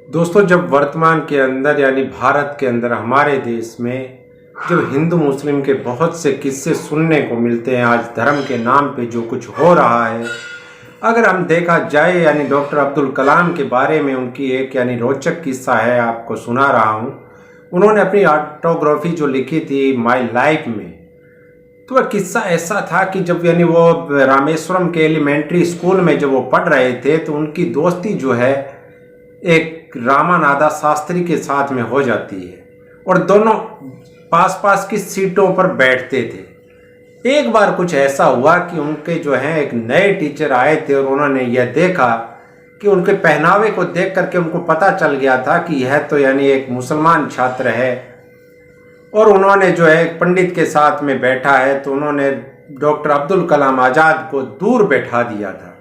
दोस्तों, जब वर्तमान के अंदर यानी भारत के अंदर हमारे देश में जो हिंदू मुस्लिम के बहुत से किस्से सुनने को मिलते हैं, आज धर्म के नाम पे जो कुछ हो रहा है, अगर हम देखा जाए यानी डॉक्टर अब्दुल कलाम के बारे में उनकी एक यानी रोचक किस्सा है, आपको सुना रहा हूँ। उन्होंने अपनी ऑटोग्राफी जो लिखी थी माई लाइफ में, तो वह किस्सा ऐसा था कि जब यानी वो रामेश्वरम के एलिमेंट्री स्कूल में जब वो पढ़ रहे थे तो उनकी दोस्ती जो है एक रामानादा शास्त्री के साथ में हो जाती है और दोनों पास पास की सीटों पर बैठते थे। एक बार कुछ ऐसा हुआ कि उनके जो है एक नए टीचर आए थे और उन्होंने यह देखा कि उनके पहनावे को देख करके उनको पता चल गया था कि यह तो यानी एक मुसलमान छात्र है और उन्होंने जो है एक पंडित के साथ में बैठा है, तो उन्होंने डॉक्टर अब्दुल कलाम आज़ाद को दूर बैठा दिया था।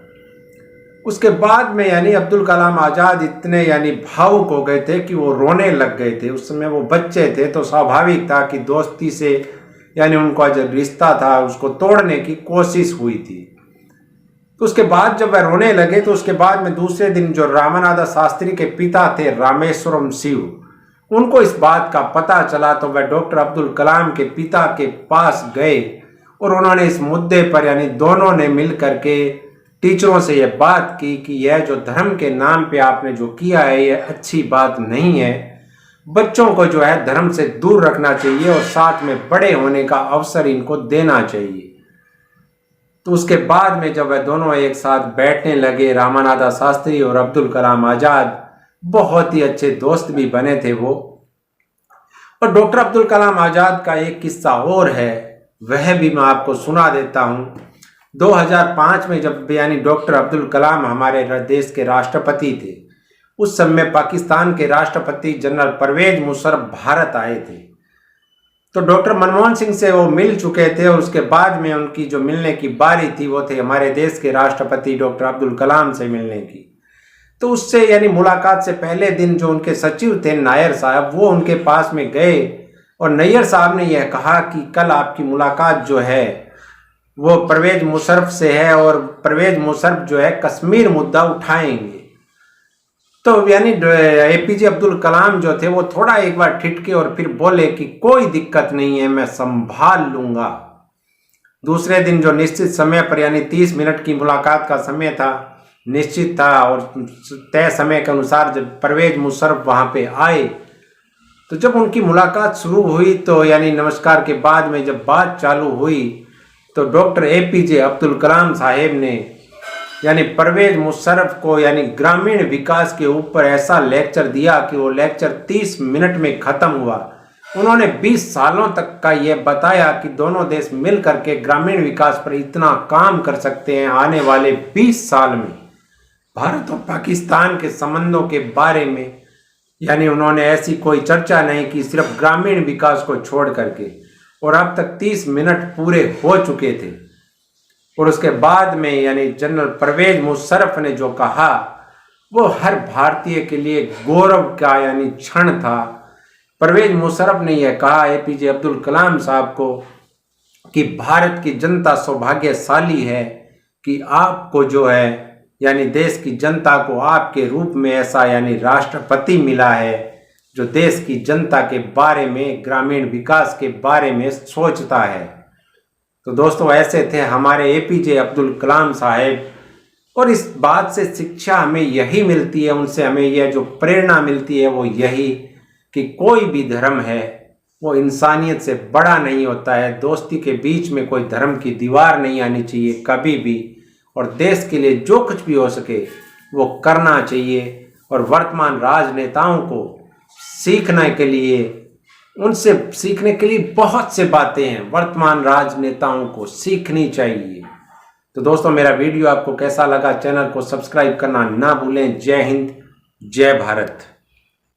उसके बाद में यानी अब्दुल कलाम आज़ाद इतने यानी भावुक हो गए थे कि वो रोने लग गए थे। उस समय वो बच्चे थे तो स्वाभाविक था कि दोस्ती से यानी उनका जो रिश्ता था उसको तोड़ने की कोशिश हुई थी। तो उसके बाद जब वह रोने लगे तो उसके बाद में दूसरे दिन जो रामानादा शास्त्री के पिता थे रामेश्वरम शिव, उनको इस बात का पता चला तो वह डॉक्टर अब्दुल कलाम के पिता के पास गए और उन्होंने इस मुद्दे पर यानी दोनों ने मिल करके टीचरों से यह बात की कि यह जो धर्म के नाम पे आपने जो किया है यह अच्छी बात नहीं है। बच्चों को जो है धर्म से दूर रखना चाहिए और साथ में बड़े होने का अवसर इनको देना चाहिए। तो उसके बाद में जब वह दोनों एक साथ बैठने लगे, रामानादा शास्त्री और अब्दुल कलाम आज़ाद बहुत ही अच्छे दोस्त भी बने थे वो। और डॉक्टर अब्दुल कलाम आज़ाद का एक किस्सा और है, वह भी मैं आपको सुना देता हूँ। 2005 में जब यानी डॉक्टर अब्दुल कलाम हमारे देश के राष्ट्रपति थे, उस समय पाकिस्तान के राष्ट्रपति जनरल परवेज मुशर्रफ भारत आए थे। तो डॉक्टर मनमोहन सिंह से वो मिल चुके थे और उसके बाद में उनकी जो मिलने की बारी थी वो थे हमारे देश के राष्ट्रपति डॉक्टर अब्दुल कलाम से मिलने की। तो उससे यानी मुलाकात से पहले दिन जो उनके सचिव थे नायर साहब, वो उनके पास में गए और नैयर साहब ने यह कहा कि कल आपकी मुलाकात जो है वो परवेज मुशर्रफ से है और परवेज मुशर्रफ जो है कश्मीर मुद्दा उठाएंगे। तो यानी एपीजे अब्दुल कलाम जो थे वो थोड़ा एक बार ठिठके और फिर बोले कि कोई दिक्कत नहीं है, मैं संभाल लूंगा। दूसरे दिन जो निश्चित समय पर यानी 30 मिनट की मुलाकात का समय था, निश्चित था और तय समय के अनुसार जब परवेज मुशर्रफ वहां पे आए तो जब उनकी मुलाकात शुरू हुई तो यानी नमस्कार के बाद में जब बात चालू हुई तो डॉक्टर एपीजे अब्दुल कलाम साहेब ने यानी परवेज मुशर्रफ को यानी ग्रामीण विकास के ऊपर ऐसा लेक्चर दिया कि वो लेक्चर 30 मिनट में ख़त्म हुआ। उन्होंने 20 सालों तक का ये बताया कि दोनों देश मिल करके ग्रामीण विकास पर इतना काम कर सकते हैं आने वाले 20 साल में। भारत और पाकिस्तान के संबंधों के बारे में यानी उन्होंने ऐसी कोई चर्चा नहीं की, सिर्फ ग्रामीण विकास को छोड़ करके। और अब तक 30 मिनट पूरे हो चुके थे और उसके बाद में यानी जनरल परवेज मुशर्रफ ने जो कहा वो हर भारतीय के लिए गौरव का यानी क्षण था। परवेज मुशर्रफ ने यह कहा एपीजे अब्दुल कलाम साहब को कि भारत की जनता सौभाग्यशाली है कि आपको जो है यानी देश की जनता को आपके रूप में ऐसा यानी राष्ट्रपति मिला है जो देश की जनता के बारे में, ग्रामीण विकास के बारे में सोचता है। तो दोस्तों, ऐसे थे हमारे एपीजे अब्दुल कलाम साहेब और इस बात से शिक्षा हमें यही मिलती है, उनसे हमें यह जो प्रेरणा मिलती है वो यही कि कोई भी धर्म है वो इंसानियत से बड़ा नहीं होता है। दोस्ती के बीच में कोई धर्म की दीवार नहीं आनी चाहिए कभी भी, और देश के लिए जो कुछ भी हो सके वो करना चाहिए। और वर्तमान राजनेताओं को सीखने के लिए, उनसे सीखने के लिए बहुत से बातें हैं, वर्तमान राजनेताओं को सीखनी चाहिए। तो दोस्तों, मेरा वीडियो आपको कैसा लगा, चैनल को सब्सक्राइब करना ना भूलें। जय हिंद, जय भारत।